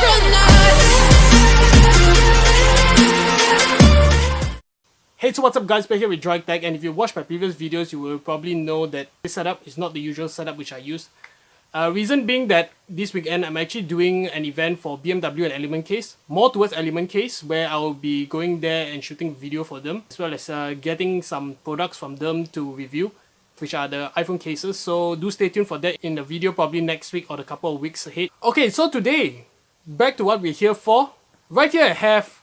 Hey, so what's up guys, back here with Droid Tech, and if you watched my previous videos, you will probably know that this setup is not the usual setup which I use. Reason being that this weekend I'm actually doing an event for BMW and Element Case, more towards Element Case, where I'll be going there and shooting video for them, as well as getting some products from them to review, which are the iPhone cases. So do stay tuned for that in the video probably next week or the couple of weeks ahead. Okay, so today, back to what we're here for. Right here I have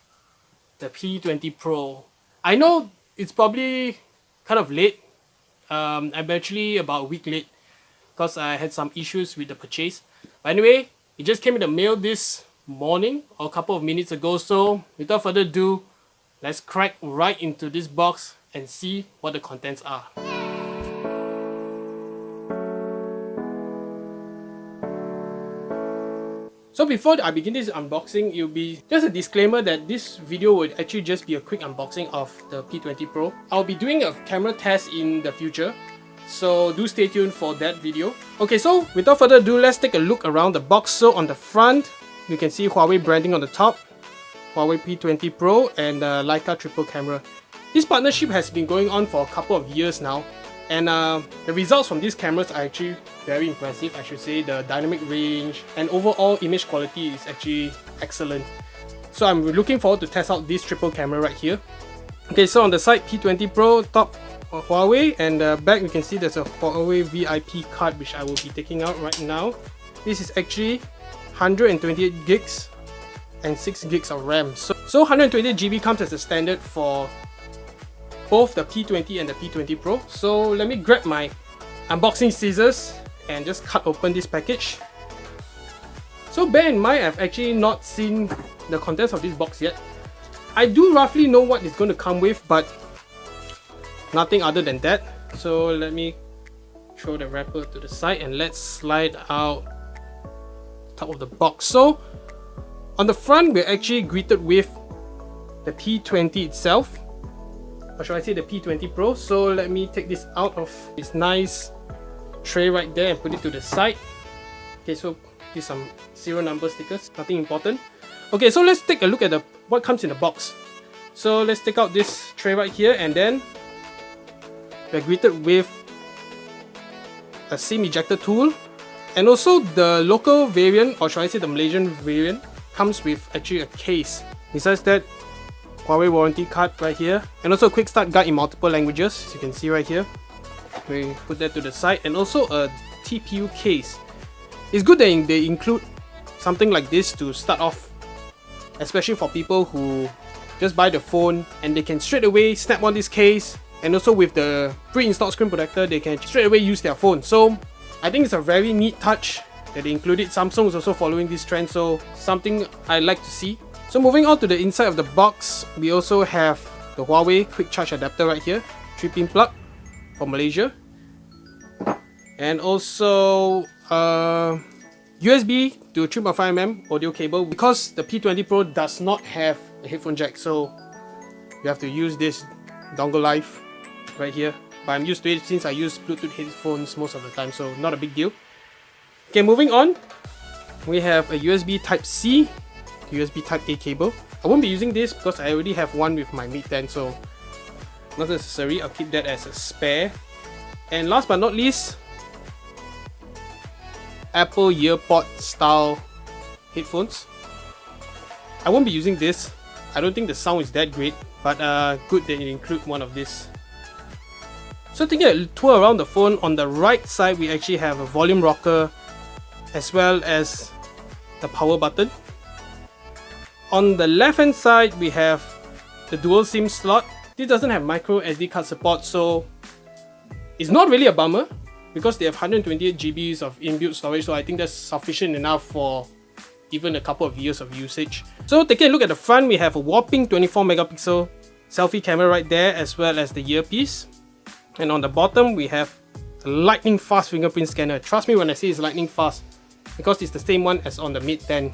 the P20 Pro. I know it's probably kind of late. I'm actually about a week late because I had some issues with the purchase. But anyway, it just came in the mail this morning or a couple of minutes ago. So without further ado, let's crack right into this box and see what the contents are. So before I begin this unboxing, it'll be just a disclaimer that this video would actually just be a quick unboxing of the P20 Pro. I'll be doing a camera test in the future, so do stay tuned for that video. Okay, so without further ado, let's take a look around the box. So on the front, you can see Huawei branding on the top, Huawei P20 Pro and Leica triple camera. This partnership has been going on for a couple of years now, and the results from these cameras are actually very impressive. I should say the dynamic range and overall image quality is actually excellent. So I'm looking forward to test out this triple camera right here. Okay, so on the side, P20 Pro, top Huawei, and back you can see there's a Huawei VIP card which I will be taking out right now. This is actually 128 gigs and 6 gigs of RAM. So 128 GB comes as a standard for both the P20 and the P20 Pro. So let me grab my unboxing scissors and just cut open this package. So bear in mind, I've actually not seen the contents of this box yet. I do roughly know what it's going to come with, but nothing other than that. So let me throw the wrapper to the side and let's slide out the top of the box. So on the front, we're actually greeted with the P20 itself, or should I say the P20 Pro. So let me take this out of this nice tray right there and put it to the side. Okay, so these some serial number stickers, nothing important. Okay, so let's take a look at what comes in the box. So let's take out this tray right here, and then we're greeted with a SIM ejector tool, and also the local variant, or should I say the Malaysian variant, comes with actually a case. Besides that, Huawei warranty card right here, and also a quick start guide in multiple languages, as you can see right here. We put that to the side, and also a TPU case. It's good that they include something like this to start off, especially for people who just buy the phone and they can straight away snap on this case, and also with the pre-installed screen protector they can straight away use their phone. So I think it's a very neat touch that they included. Samsung is also following this trend, so something I like to see. So moving on to the inside of the box, we also have the Huawei quick charge adapter right here, 3-pin plug for Malaysia, and also USB to 3.5mm audio cable, because the P20 Pro does not have a headphone jack, so you have to use this dongle life right here. But I'm used to it since I use Bluetooth headphones most of the time, so not a big deal. Okay, moving on, we have a USB Type-C, USB Type-A cable. I won't be using this because I already have one with my Mate 10, so not necessary. I'll keep that as a spare. And last but not least, Apple EarPod style headphones. I won't be using this. I don't think the sound is that great, but good that you include one of this. So taking a tour around the phone, on the right side we actually have a volume rocker as well as the power button. On the left hand side we have the dual SIM slot. This doesn't have micro SD card support, so it's not really a bummer because they have 128 GB of inbuilt storage, so I think that's sufficient enough for even a couple of years of usage. So taking a look at the front, we have a whopping 24 megapixel selfie camera right there, as well as the earpiece. And on the bottom we have a lightning fast fingerprint scanner. Trust me when I say it's lightning fast, because it's the same one as on the Mate 10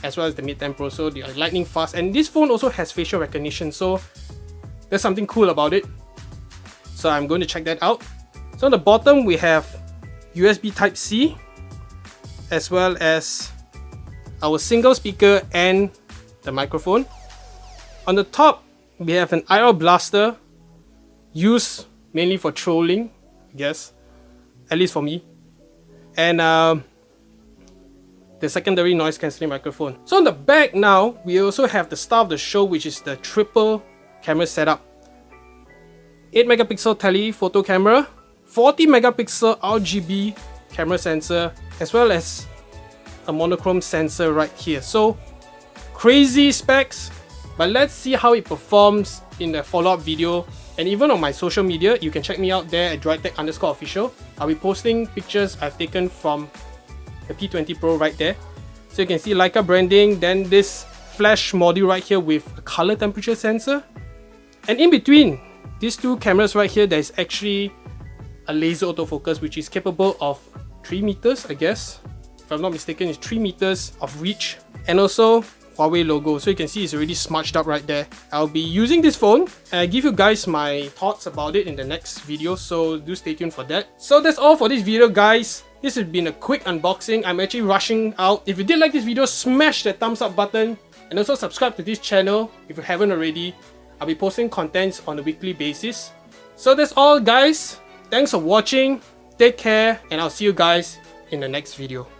as well as the Mate 10 Pro, so they are lightning fast. And this phone also has facial recognition, so there's something cool about it. So I'm going to check that out. So on the bottom we have USB Type-C as well as our single speaker and the microphone. On the top, we have an IR blaster, used mainly for trolling, I guess, at least for me. And the secondary noise cancelling microphone. So on the back now, we also have the star of the show, which is the triple camera setup. 8 megapixel telephoto camera, 40 megapixel RGB camera sensor, as well as a monochrome sensor right here. So crazy specs, but let's see how it performs in the follow-up video. And even on my social media, you can check me out there at droidtech_official. I'll be posting pictures I've taken from the P20 Pro right there. So you can see Leica branding, then this flash module right here with a color temperature sensor. And in between these two cameras right here, there's actually a laser autofocus which is capable of 3 meters, I guess. If I'm not mistaken, it's 3 meters of reach. And also Huawei logo, so you can see it's already smudged up right there. I'll be using this phone and I give you guys my thoughts about it in the next video, so do stay tuned for that. So that's all for this video, guys. This has been a quick unboxing. I'm actually rushing out. If you did like this video, smash that thumbs up button and also subscribe to this channel if you haven't already. I'll be posting contents on a weekly basis. So that's all, guys. Thanks for watching. Take care and I'll see you guys in the next video.